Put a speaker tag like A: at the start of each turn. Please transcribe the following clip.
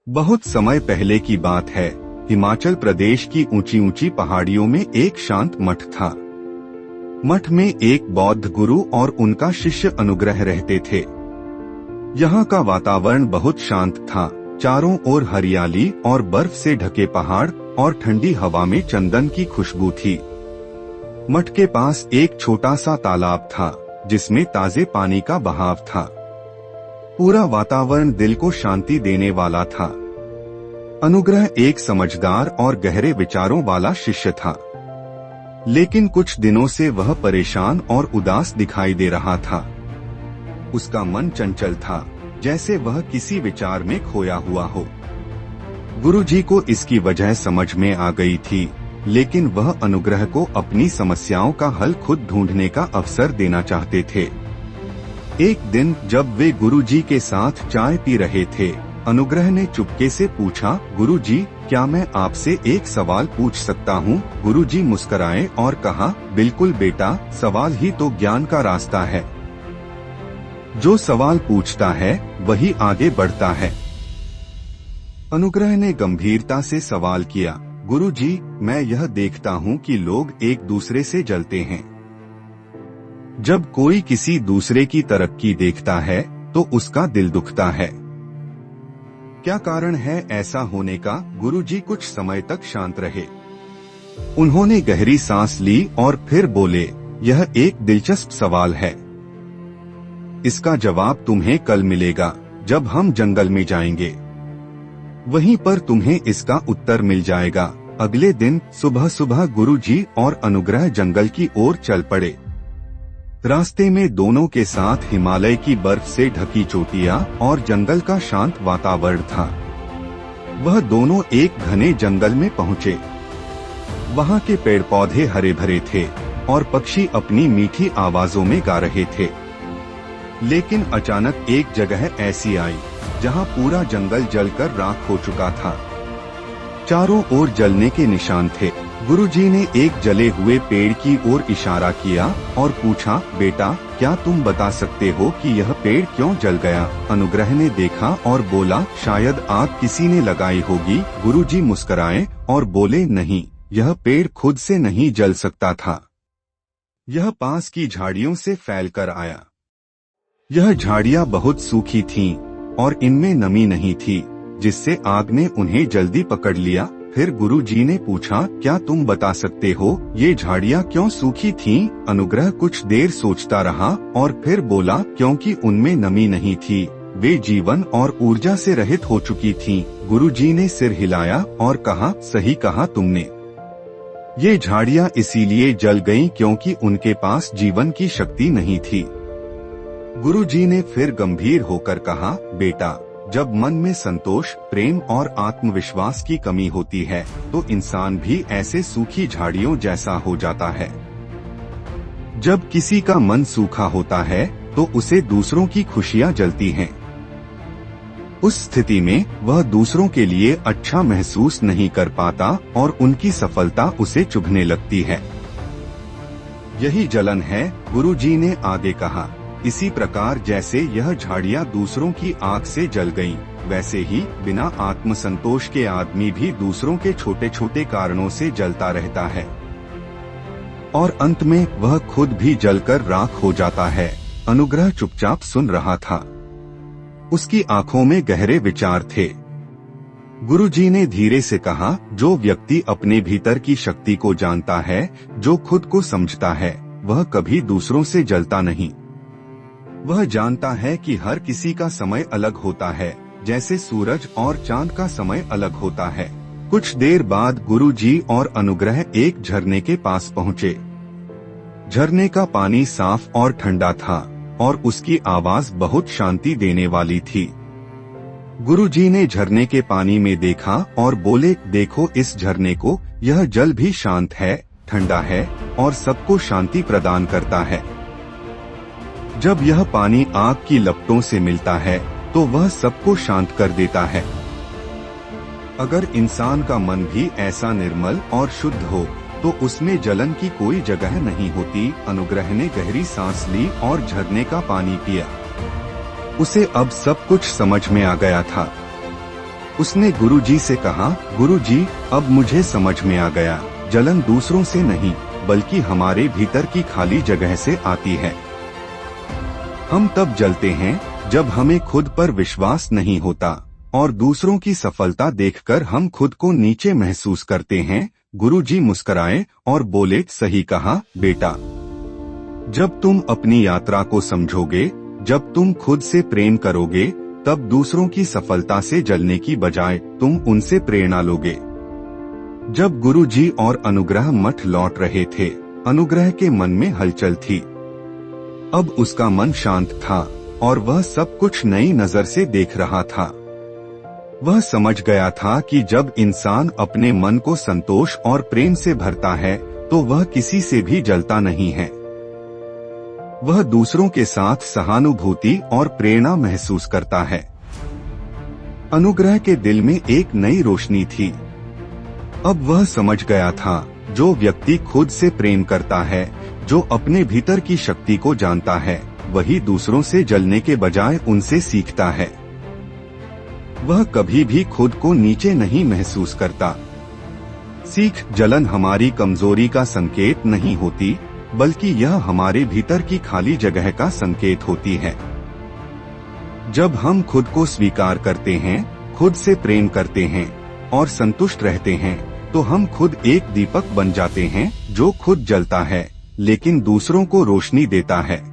A: बहुत समय पहले की बात है। हिमाचल प्रदेश की ऊंची ऊंची पहाड़ियों में एक शांत मठ था। मठ में एक बौद्ध गुरु और उनका शिष्य अनुग्रह रहते थे। यहाँ का वातावरण बहुत शांत था। चारों ओर हरियाली और बर्फ से ढके पहाड़ और ठंडी हवा में चंदन की खुशबू थी। मठ के पास एक छोटा सा तालाब था जिसमें ताजे पानी का बहाव था। पूरा वातावरण दिल को शांति देने वाला था। अनुग्रह एक समझदार और गहरे विचारों वाला शिष्य था, लेकिन कुछ दिनों से वह परेशान और उदास दिखाई दे रहा था। उसका मन चंचल था, जैसे वह किसी विचार में खोया हुआ हो। गुरुजी को इसकी वजह समझ में आ गई थी, लेकिन वह अनुग्रह को अपनी समस्याओं का हल खुद ढूंढने का अवसर देना चाहते थे। एक दिन जब वे गुरुजी के साथ चाय पी रहे थे, अनुग्रह ने चुपके से पूछा, गुरुजी, क्या मैं आपसे एक सवाल पूछ सकता हूँ? गुरुजी मुस्कुराए और कहा, बिल्कुल बेटा, सवाल ही तो ज्ञान का रास्ता है। जो सवाल पूछता है वही आगे बढ़ता है। अनुग्रह ने गंभीरता से सवाल किया, गुरुजी, मैं यह देखता हूँ कि लोग एक दूसरे से जलते हैं। जब कोई किसी दूसरे की तरक्की देखता है तो उसका दिल दुखता है। क्या कारण है ऐसा होने का? गुरुजी कुछ समय तक शांत रहे। उन्होंने गहरी सांस ली और फिर बोले, यह एक दिलचस्प सवाल है। इसका जवाब तुम्हें कल मिलेगा जब हम जंगल में जाएंगे। वहीं पर तुम्हें इसका उत्तर मिल जाएगा। अगले दिन सुबह सुबह गुरुजी और अनुग्रह जंगल की ओर चल पड़े। रास्ते में दोनों के साथ हिमालय की बर्फ से ढकी चोटियां और जंगल का शांत वातावरण था। वह दोनों एक घने जंगल में पहुंचे। वहां के पेड़ पौधे हरे भरे थे और पक्षी अपनी मीठी आवाजों में गा रहे थे। लेकिन अचानक एक जगह ऐसी आई जहां पूरा जंगल जलकर राख हो चुका था। चारों ओर जलने के निशान थे। गुरुजी ने एक जले हुए पेड़ की ओर इशारा किया और पूछा, बेटा, क्या तुम बता सकते हो कि यह पेड़ क्यों जल गया? अनुग्रह ने देखा और बोला, शायद आग किसी ने लगाई होगी। गुरुजी मुस्कुराए और बोले, नहीं, यह पेड़ खुद से नहीं जल सकता था। यह पास की झाड़ियों से फैलकर आया। यह झाड़ियां बहुत सूखी थीं और इनमें नमी नहीं थी, जिससे आग ने उन्हें जल्दी पकड़ लिया। फिर गुरुजी ने पूछा, क्या तुम बता सकते हो ये झाड़ियां क्यों सूखी थीं? अनुग्रह कुछ देर सोचता रहा और फिर बोला, क्योंकि उनमें नमी नहीं थी, वे जीवन और ऊर्जा से रहित हो चुकी थीं। गुरुजी ने सिर हिलाया और कहा, सही कहा तुमने। ये झाड़ियां इसीलिए जल गईं क्योंकि उनके पास जीवन की शक्ति नहीं थी। गुरुजी ने फिर गंभीर होकर कहा, बेटा, जब मन में संतोष, प्रेम और आत्मविश्वास की कमी होती है तो इंसान भी ऐसे सूखी झाड़ियों जैसा हो जाता है। जब किसी का मन सूखा होता है तो उसे दूसरों की खुशियां जलती हैं। उस स्थिति में वह दूसरों के लिए अच्छा महसूस नहीं कर पाता और उनकी सफलता उसे चुभने लगती है। यही जलन है, गुरुजी ने आगे कहा। इसी प्रकार जैसे यह झाड़ियां दूसरों की आग से जल गईं, वैसे ही बिना आत्मसंतोष के आदमी भी दूसरों के छोटे छोटे कारणों से जलता रहता है और अंत में वह खुद भी जलकर राख हो जाता है। अनुग्रह चुपचाप सुन रहा था। उसकी आंखों में गहरे विचार थे। गुरुजी ने धीरे से कहा, जो व्यक्ति अपने भीतर की शक्ति को जानता है, जो खुद को समझता है, वह कभी दूसरों से जलता नहीं। वह जानता है कि हर किसी का समय अलग होता है, जैसे सूरज और चांद का समय अलग होता है। कुछ देर बाद गुरुजी और अनुग्रह एक झरने के पास पहुँचे। झरने का पानी साफ और ठंडा था और उसकी आवाज बहुत शांति देने वाली थी। गुरुजी ने झरने के पानी में देखा और बोले, देखो इस झरने को, यह जल भी शांत है, ठंडा है और सबको शांति प्रदान करता है। जब यह पानी आग की लपटों से मिलता है तो वह सबको शांत कर देता है। अगर इंसान का मन भी ऐसा निर्मल और शुद्ध हो तो उसमें जलन की कोई जगह नहीं होती। अनुग्रह ने गहरी सांस ली और झरने का पानी पिया। उसे अब सब कुछ समझ में आ गया था। उसने गुरुजी से कहा, गुरुजी, अब मुझे समझ में आ गया, जलन दूसरों से नहीं बल्कि हमारे भीतर की खाली जगह से आती है। हम तब जलते हैं जब हमें खुद पर विश्वास नहीं होता और दूसरों की सफलता देखकर हम खुद को नीचे महसूस करते हैं। गुरुजी मुस्कुराए और बोले, सही कहा बेटा। जब तुम अपनी यात्रा को समझोगे, जब तुम खुद से प्रेम करोगे, तब दूसरों की सफलता से जलने की बजाय तुम उनसे प्रेरणा लोगे। जब गुरुजी और अनुग्रह मठ लौट रहे थे, अनुग्रह के मन में हलचल थी। अब उसका मन शांत था और वह सब कुछ नई नजर से देख रहा था। वह समझ गया था कि जब इंसान अपने मन को संतोष और प्रेम से भरता है तो वह किसी से भी जलता नहीं है। वह दूसरों के साथ सहानुभूति और प्रेरणा महसूस करता है। अनुग्रह के दिल में एक नई रोशनी थी। अब वह समझ गया था, जो व्यक्ति खुद से प्रेम करता है, जो अपने भीतर की शक्ति को जानता है, वही दूसरों से जलने के बजाय उनसे सीखता है। वह कभी भी खुद को नीचे नहीं महसूस करता। सीख जलन हमारी कमजोरी का संकेत नहीं होती, बल्कि यह हमारे भीतर की खाली जगह का संकेत होती है। जब हम खुद को स्वीकार करते हैं, खुद से प्रेम करते हैं और संतुष्ट रहते हैं, तो हम खुद एक दीपक बन जाते हैं जो खुद जलता है लेकिन दूसरों को रोशनी देता है।